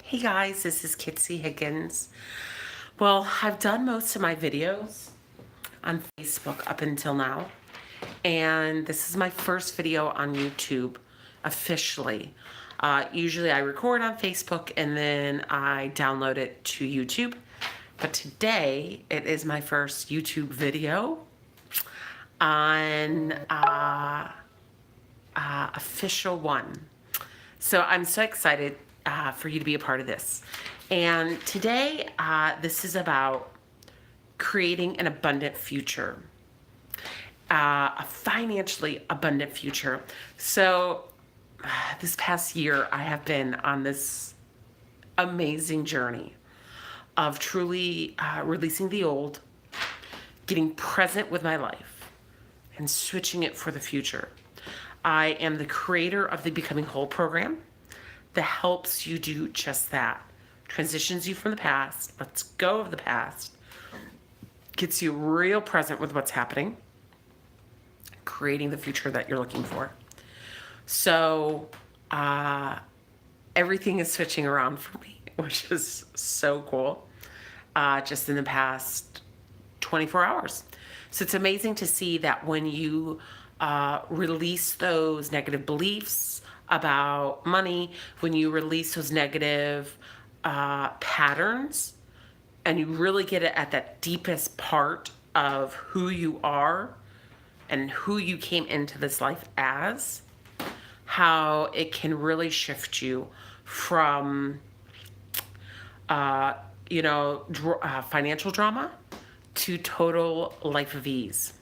Hey guys, this is Kitsy Higgins. Well, I've done most of my videos on Facebook up until now, and this is my first video on YouTube officially. Usually I record on Facebook and then I download it to YouTube, but today it is my first YouTube video on official one. So I'm so excited for you to be a part of this. And today, this is about creating an abundant future, a financially abundant future. So this past year, I have been on this amazing journey of truly releasing the old, getting present with my life, and switching it for the future. I am the creator of the Becoming Whole program that helps you do just that. Transitions you from the past, lets go of the past, gets you real present with what's happening, creating the future that you're looking for. So everything is switching around for me, which is so cool, just in the past 24 hours. So it's amazing to see that when you release those negative beliefs about money, when you release those negative patterns, and you really get it at that deepest part of who you are and who you came into this life as, how it can really shift you from, financial drama to total life of ease.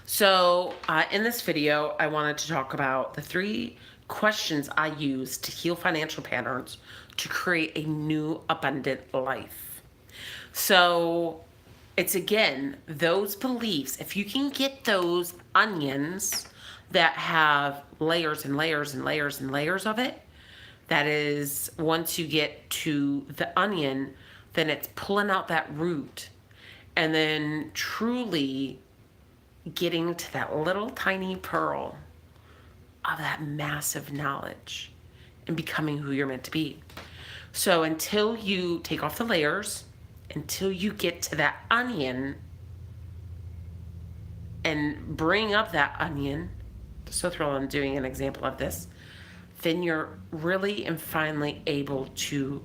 So in this video, I wanted to talk about the 3 questions I use to heal financial patterns to create a new abundant life. So it's, again, those beliefs. If you can get those onions that have layers and layers and layers and layers of it, that is, once you get to the onion, then it's pulling out that root and then truly getting to that little tiny pearl of that massive knowledge and becoming who you're meant to be. So until you take off the layers, until you get to that onion and bring up that onion, so thrilled I'm doing an example of this, then you're really and finally able to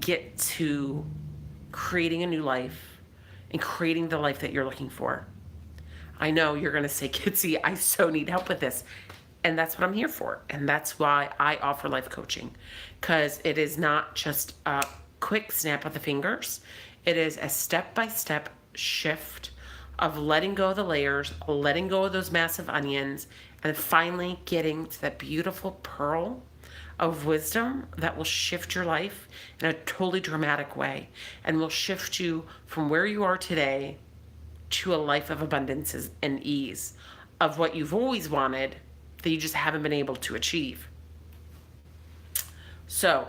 get to creating a new life and creating the life that you're looking for. I know you're going to say, Kitsy, I so need help with this. And that's what I'm here for. And that's why I offer life coaching. Because it is not just a quick snap of the fingers. It is a step-by-step shift of letting go of the layers, letting go of those massive onions, and finally getting to that beautiful pearl of wisdom that will shift your life in a totally dramatic way. And will shift you from where you are today to a life of abundance and ease, of what you've always wanted that you just haven't been able to achieve. So,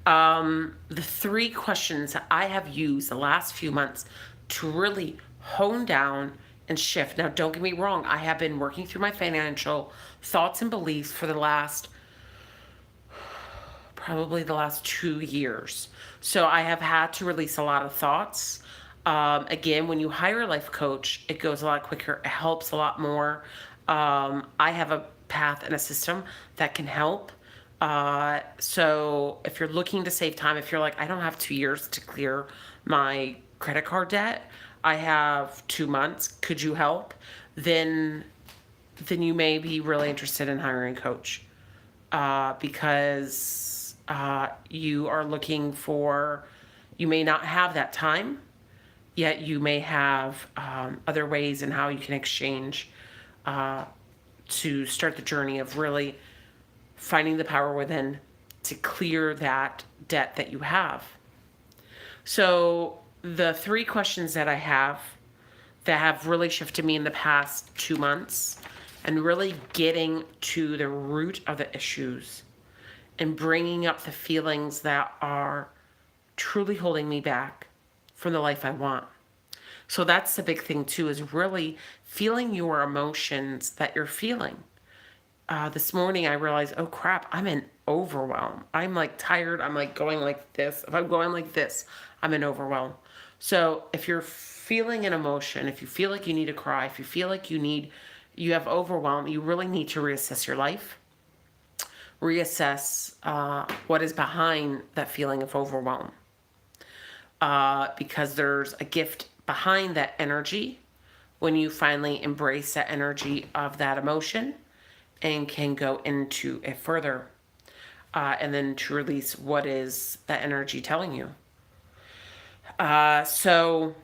the 3 questions that I have used the last few months to really hone down and shift. Now, don't get me wrong, I have been working through my financial thoughts and beliefs for probably the last 2 years. So I have had to release a lot of thoughts. Again, when you hire a life coach, it goes a lot quicker. It helps a lot more. I have a path and a system that can help. So if you're looking to save time, if you're like, I don't have 2 years to clear my credit card debt, I have 2 months, could you help? Then you may be really interested in hiring a coach, because you are looking for, you may not have that time, yet you may have other ways in how you can exchange to start the journey of really finding the power within to clear that debt that you have. So the 3 questions that I have that have really shifted me in the past 2 months and really getting to the root of the issues and bringing up the feelings that are truly holding me back from the life I want. So that's the big thing too, is really feeling your emotions that you're feeling. this morning I realized, oh crap, I'm in overwhelm. I'm like tired. I'm like going like this. If I'm going like this, I'm in overwhelm. So if you're feeling an emotion, if you feel like you need to cry, if you feel like you have overwhelm, you really need to reassess your life. Reassess what is behind that feeling of overwhelm. Because there's a gift behind that energy when you finally embrace that energy of that emotion and can go into it further, and then to release what is that energy telling you. So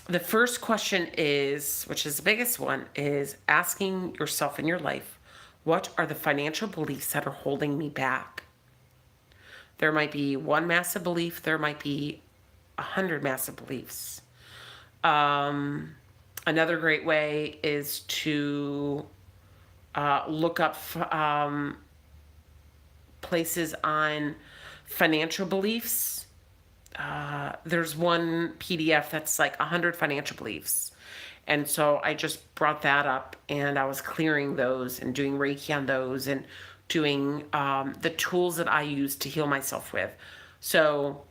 the first question is, which is the biggest one, is asking yourself in your life, what are the financial beliefs that are holding me back? There might be one massive belief, there might be 100 massive beliefs. Another great way is to look up places on financial beliefs. There's one PDF that's like 100 financial beliefs. And so I just brought that up and I was clearing those and doing Reiki on those and doing the tools that I use to heal myself with. So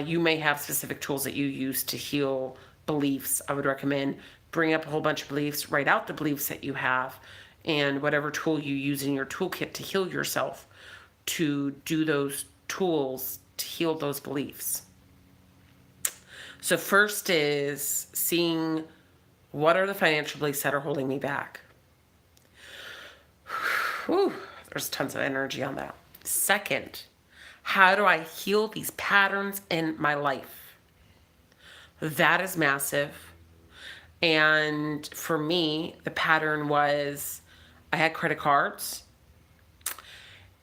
you may have specific tools that you use to heal beliefs. I would recommend bring up a whole bunch of beliefs, write out the beliefs that you have, and whatever tool you use in your toolkit to heal yourself, to do those tools to heal those beliefs. So first is seeing what are the financial beliefs that are holding me back. Whew, there's tons of energy on that. Second, how do I heal these patterns in my life? That is massive. And for me, the pattern was I had credit cards.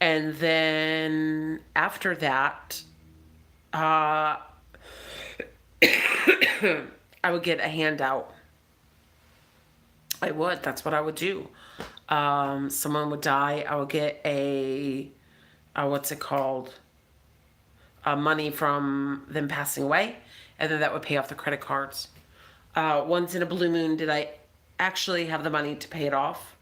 And then after that, I would get a handout. I would. That's what I would do. Someone would die. I would get what's it called? Money from them passing away. And then that would pay off the credit cards. Once in a blue moon did I actually have the money to pay it off.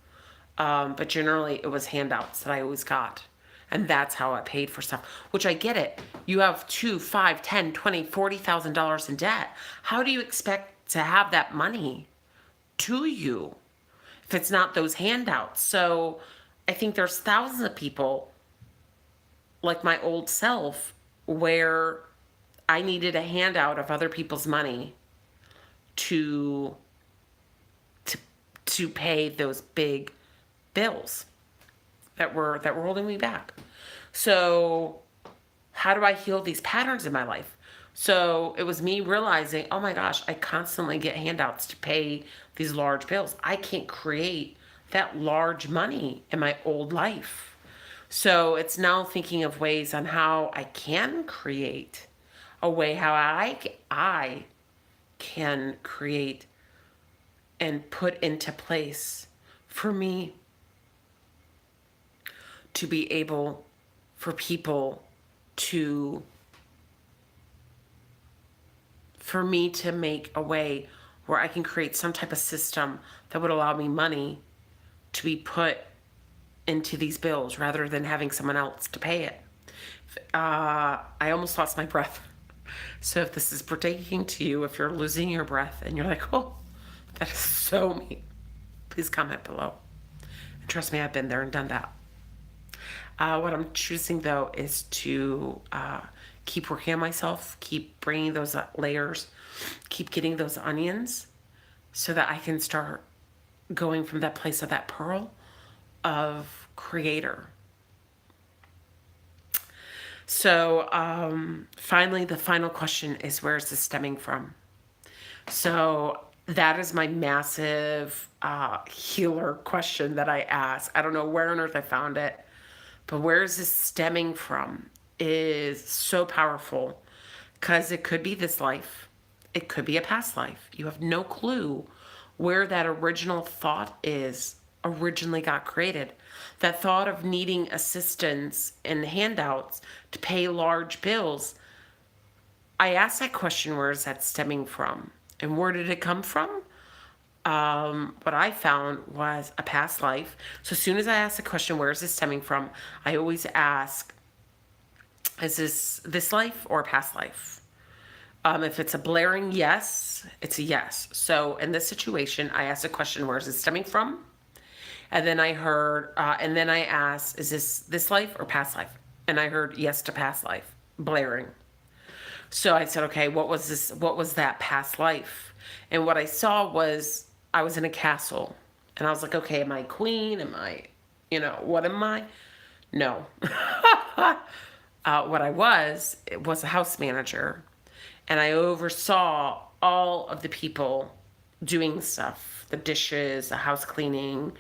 But generally it was handouts that I always got. And that's how I paid for stuff, which I get it. You have $2, $5, $10, $20, $40,000 in debt. How do you expect to have that money to you if it's not those handouts? So I think there's thousands of people like my old self where I needed a handout of other people's money to pay those big bills that were holding me back. So how do I heal these patterns in my life? So it was me realizing, oh my gosh, I constantly get handouts to pay these large bills. I can't create that large money in my old life. So it's now thinking of ways on how I can create a way how I can create and put into place for me to be able for people for me to make a way where I can create some type of system that would allow me money to be put into these bills rather than having someone else to pay it. I almost lost my breath. So if this is pertaining to you, if you're losing your breath and you're like, oh, that is so me, please comment below. And trust me, I've been there and done that. What I'm choosing, though, is to keep working on myself, keep bringing those layers, keep getting those onions so that I can start going from that place of that pearl of creator. So finally, the final question is, where is this stemming from? So that is my massive healer question that I ask. I don't know where on earth I found it. But where is this stemming from is so powerful, because it could be this life. It could be a past life. You have no clue where that original thought originally got created. That thought of needing assistance and handouts to pay large bills. I asked that question, where is that stemming from? And where did it come from? what I found was a past life. So as soon as I ask the question, where is this stemming from? I always ask, is this life or a past life? If it's a blaring yes, it's a yes. So in this situation, I asked the question, where is it stemming from? And then I heard, and then I asked, is this life or past life? And I heard yes to past life, blaring. So I said, okay, what was this? What was that past life? And what I saw was I was in a castle. And I was like, okay, am I a queen? Am I, what am I? No. What I was, it was a house manager. And I oversaw all of the people doing stuff, the dishes, the house cleaning,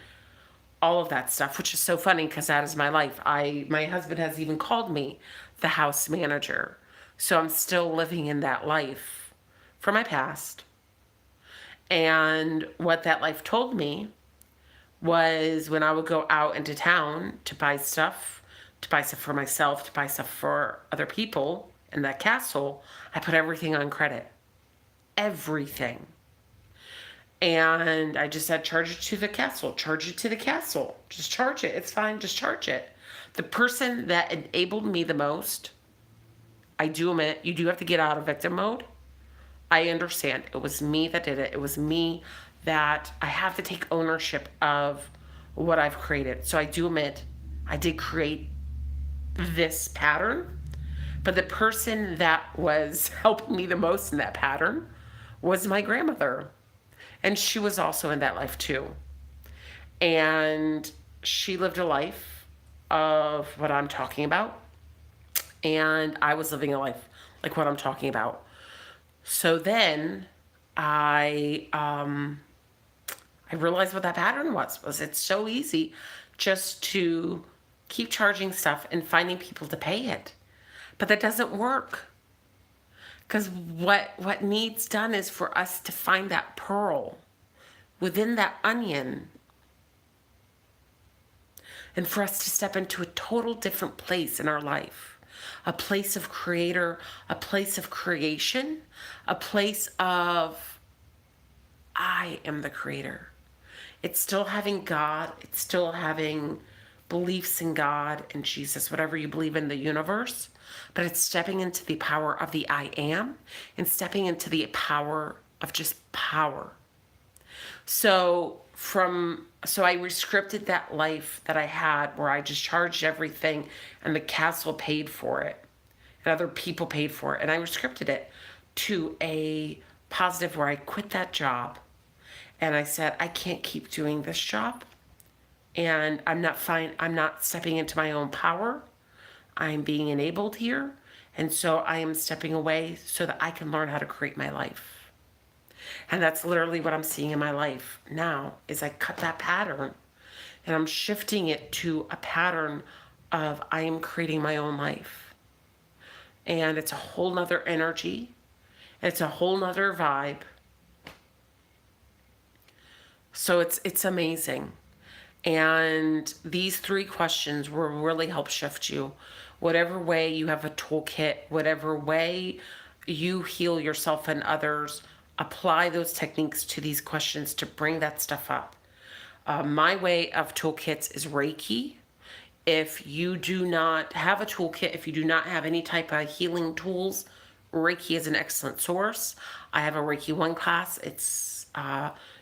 all of that stuff, which is so funny because that is my life. My husband has even called me the house manager. So I'm still living in that life from my past. And what that life told me was when I would go out into town to buy stuff for myself, to buy stuff for other people in that castle, I put everything on credit. Everything. And I just said, charge it to the castle, charge it to the castle. Just charge it. It's fine. Just charge it. The person that enabled me the most, I do admit, you do have to get out of victim mode. I understand. It was me that did it. It was me that I have to take ownership of what I've created. So I do admit, I did create this pattern. But the person that was helping me the most in that pattern was my grandmother. And she was also in that life too. And she lived a life of what I'm talking about. And I was living a life like what I'm talking about. So then I realized what that pattern was it's so easy just to keep charging stuff and finding people to pay it. But that doesn't work. Because what needs done is for us to find that pearl within that onion and for us to step into a total different place in our life. A place of creator, a place of creation, a place of I am the creator. It's still having God. It's still having beliefs in God and Jesus, whatever you believe in the universe. But it's stepping into the power of the I am and stepping into the power of just power. So I rescripted that life that I had where I just charged everything and the castle paid for it and other people paid for it. And I rescripted it to a positive where I quit that job and I said, I can't keep doing this job and I'm not stepping into my own power. I'm being enabled here. And so I am stepping away so that I can learn how to create my life. And that's literally what I'm seeing in my life now is I cut that pattern and I'm shifting it to a pattern of I am creating my own life. And it's a whole nother energy. It's a whole nother vibe. So it's amazing. And these 3 questions will really help shift you. Whatever way you have a toolkit, whatever way you heal yourself and others, apply those techniques to these questions to bring that stuff up. My way of toolkits is Reiki. If you do not have a toolkit, if you do not have any type of healing tools, Reiki is an excellent source. I have a Reiki 1 class. It's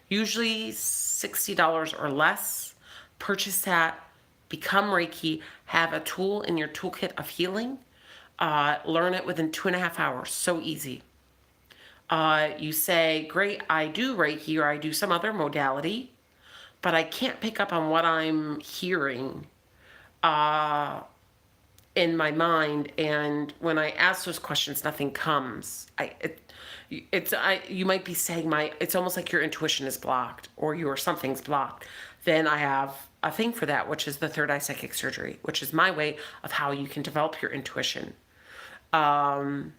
usually $60 or less. Purchase that, become Reiki, have a tool in your toolkit of healing. Learn it within 2.5 hours. So easy. You say, great, I do Reiki or I do some other modality, but I can't pick up on what I'm hearing in my mind. And when I ask those questions, nothing comes. You might be saying it's almost like your intuition is blocked or something's blocked. Then I have a thing for that, which is the third eye psychic surgery, which is my way of how you can develop your intuition. And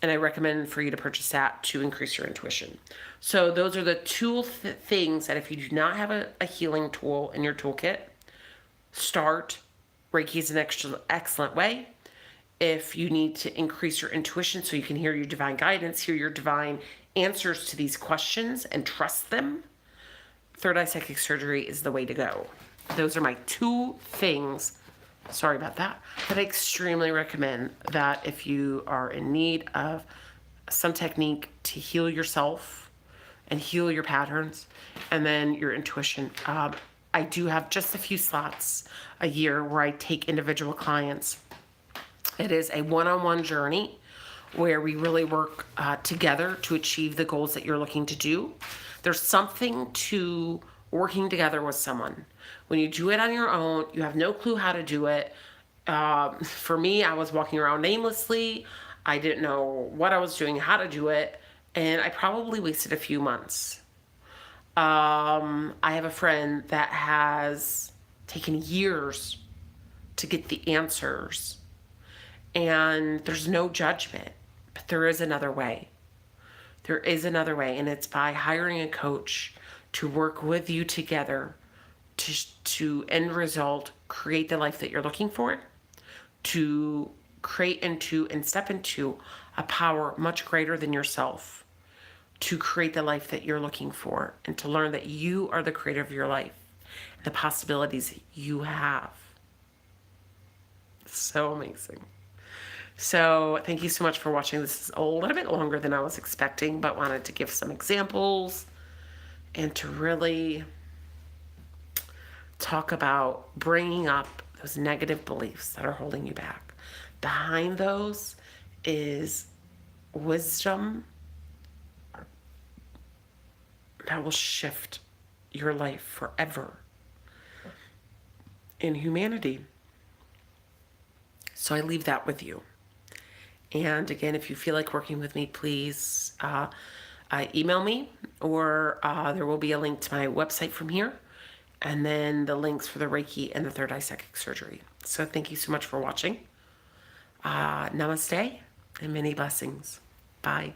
I recommend for you to purchase that to increase your intuition. So those are the 2 things that if you do not have a healing tool in your toolkit, start. Reiki is an excellent way. If you need to increase your intuition so you can hear your divine guidance, hear your divine answers to these questions and trust them, third eye psychic surgery is the way to go. Those are my 2 things, sorry about that I extremely recommend, that if you are in need of some technique to heal yourself and heal your patterns and then your intuition. I do have just a few slots a year where I take individual clients. It is a one-on-one journey where we really work together to achieve the goals that you're looking to do. There's something to working together with someone. When you do it on your own, you have no clue how to do it. For me, I was walking around aimlessly. I didn't know what I was doing, how to do it, and I probably wasted a few months. I have a friend that has taken years to get the answers, and there's no judgment, but there is another way. There is another way, and it's by hiring a coach to work with you together to end result, create the life that you're looking for, to create into and step into a power much greater than yourself, to create the life that you're looking for, and to learn that you are the creator of your life, the possibilities you have. So amazing. So thank you so much for watching. This is a little bit longer than I was expecting, but wanted to give some examples and to really talk about bringing up those negative beliefs that are holding you back. Behind those is wisdom that will shift your life forever in humanity. So I leave that with you. And again, if you feel like working with me, please email me, or there will be a link to my website from here, and then the links for the Reiki and the third eye psychic surgery. So thank you so much for watching. Namaste and many blessings. Bye.